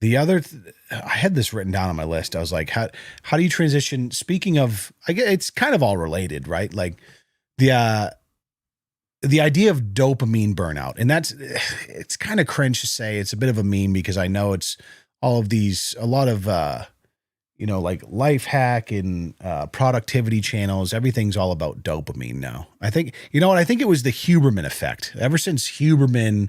The other, I had this written down on my list. I was like, how do you transition? Speaking of, I guess it's kind of all related, right? Like the the idea of dopamine burnout, and that's it's kind of cringe to say. It's a bit of a meme because I know it's all of these, a lot of like life hack and productivity channels. Everything's all about dopamine now. I think, you know what? I think it was the Huberman effect. Ever since Huberman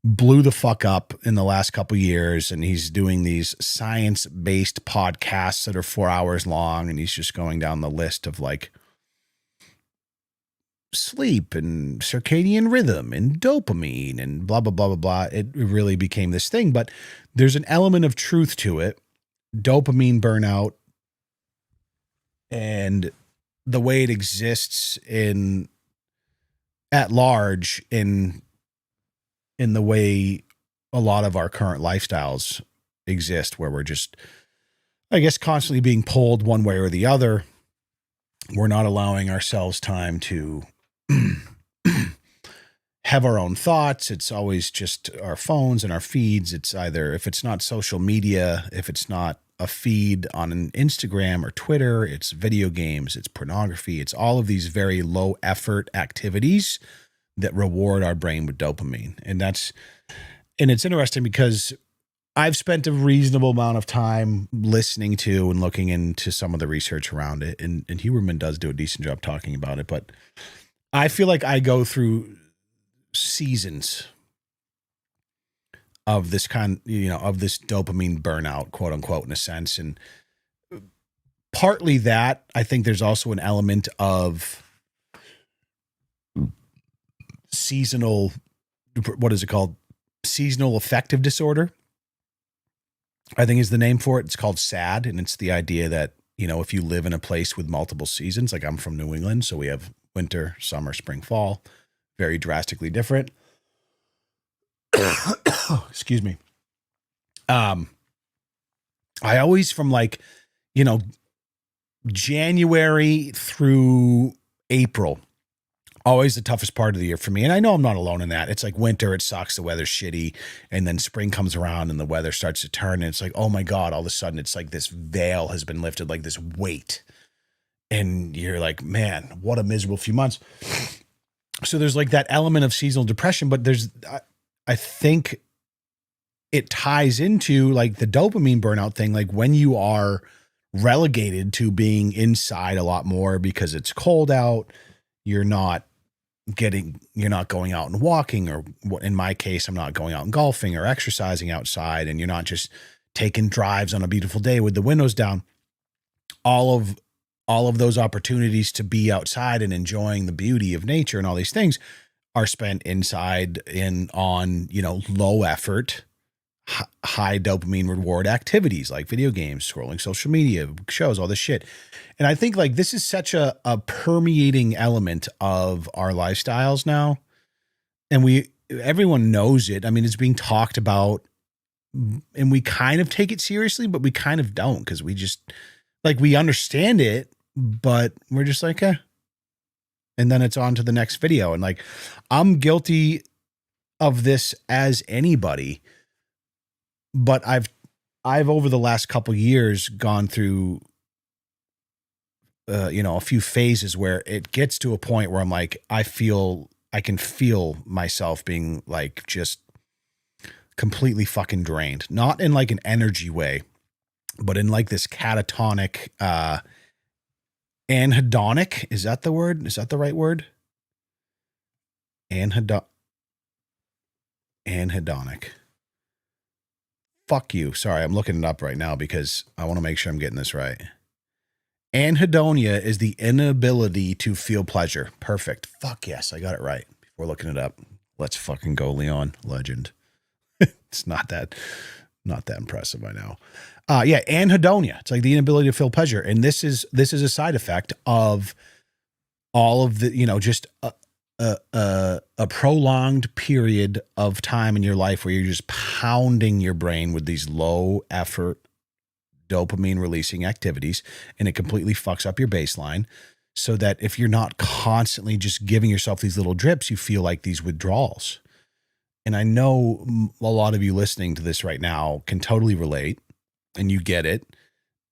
blew the fuck up in the last couple years, and he's doing these science-based podcasts that are 4 hours long, and he's just going down the list of like sleep and circadian rhythm and dopamine and blah blah blah blah blah. It really became this thing, but there's an element of truth to it. Dopamine burnout and the way it exists in at large in the way a lot of our current lifestyles exist, where we're just, I guess, constantly being pulled one way or the other. We're not allowing ourselves time to have our own thoughts. It's always just our phones and our feeds. It's either, if it's not social media, if it's not a feed on an Instagram or Twitter, it's video games, it's pornography, it's all of these very low effort activities that reward our brain with dopamine. And it's interesting because I've spent a reasonable amount of time listening to and looking into some of the research around it. And Huberman does do a decent job talking about it, but I feel like I go through seasons of this kind, of this dopamine burnout, quote unquote, in a sense. And partly that, I think there's also an element of seasonal, what is it called? Seasonal affective disorder, I think is the name for it. It's called SAD. And it's the idea that, if you live in a place with multiple seasons, like I'm from New England, so we have winter, summer, spring, fall, very drastically different. Excuse me. I always, from like, January through April, always the toughest part of the year for me. And I know I'm not alone in that. It's like winter, it sucks, the weather's shitty. And then spring comes around and the weather starts to turn. And it's like, oh my God, all of a sudden it's like this veil has been lifted, like this weight. And you're like, man, what a miserable few months. So there's like that element of seasonal depression, but I think it ties into like the dopamine burnout thing. Like when you are relegated to being inside a lot more because it's cold out, you're not going out and walking, or what, in my case, I'm not going out and golfing or exercising outside, and you're not just taking drives on a beautiful day with the windows down. All of those opportunities to be outside and enjoying the beauty of nature and all these things are spent inside on low effort, high dopamine reward activities like video games, scrolling social media, shows, all this shit. And I think like this is such a permeating element of our lifestyles now. And everyone knows it. I mean, it's being talked about and we kind of take it seriously, but we kind of don't, because we just like, we understand it, but we're just like, and then it's on to the next video. And like, I'm guilty of this as anybody, but I've over the last couple years gone through, a few phases where it gets to a point where I'm like, I can feel myself being like, just completely fucking drained, not in like an energy way, but in like this catatonic, anhedonic. Is that the word? Is that the right word? Anhedonic. Fuck you. Sorry, I'm looking it up right now because I want to make sure I'm getting this right. Anhedonia is the inability to feel pleasure. Perfect. Fuck yes, I got it right before looking it up. Let's fucking go, Leon. Legend. It's not that impressive, I know. Yeah, anhedonia. It's like the inability to feel pleasure. And this is a side effect of all of the, just a prolonged period of time in your life where you're just pounding your brain with these low effort dopamine releasing activities, and it completely fucks up your baseline, so that if you're not constantly just giving yourself these little drips, you feel like these withdrawals. and I know a lot of you listening to this right now can totally relate, and you get it.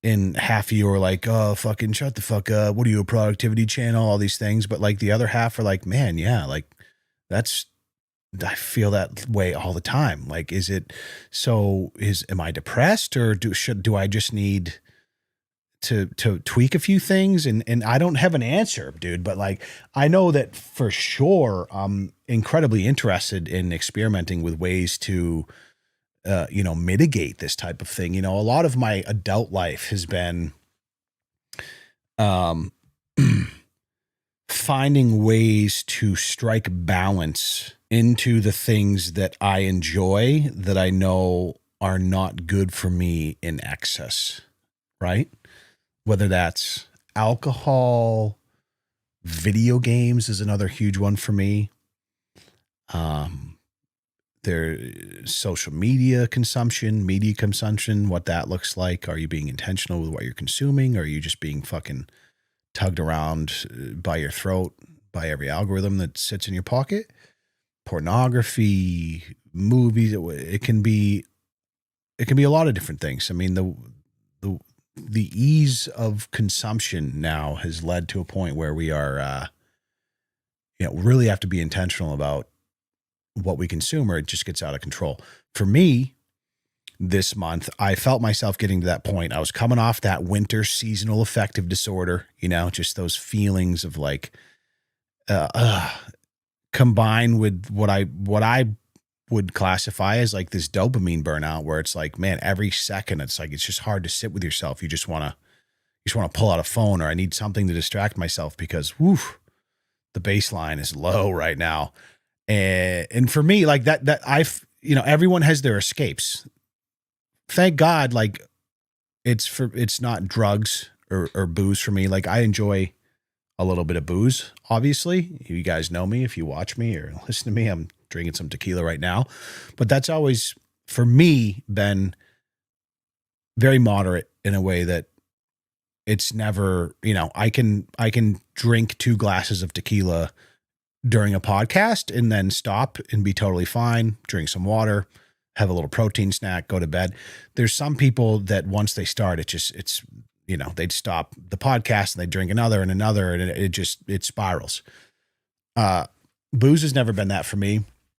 And half of you are like, oh, fucking shut the fuck up. What are you, a productivity channel? All these things. But like the other half are like, man, yeah, like that's, I feel that way all the time. Like, am I depressed, or do I just need to tweak a few things? And I don't have an answer, dude, but like, I know that for sure I'm incredibly interested in experimenting with ways to, mitigate this type of thing. A lot of my adult life has been, um, finding ways to strike balance into the things that I enjoy that I know are not good for me in excess, right? Whether that's alcohol, video games is another huge one for me. Social media consumption, what that looks like. Are you being intentional with what you're consuming? Or are you just being fucking tugged around by your throat by every algorithm that sits in your pocket? Pornography, movies, it can be a lot of different things. I mean, the ease of consumption now has led to a point where we are, really have to be intentional about what we consume, or it just gets out of control. For me, this month, I felt myself getting to that point. I was coming off that winter seasonal affective disorder, just those feelings of like, combined with what I would classify as like this dopamine burnout, where it's like, man, every second it's like, it's just hard to sit with yourself. You just want to pull out a phone, or I need something to distract myself because the baseline is low right now. And for me, like that everyone has their escapes. Thank God, like it's not drugs or booze for me. Like I enjoy a little bit of booze, obviously. You guys know me if you watch me or listen to me. I'm drinking some tequila right now. But that's always, for me, been very moderate in a way that it's never, I can drink 2 glasses of tequila during a podcast and then stop and be totally fine, drink some water, have a little protein snack, go to bed. There's some people that once they start, they'd stop the podcast and they drink another and another, and it spirals. Booze has never been that for me.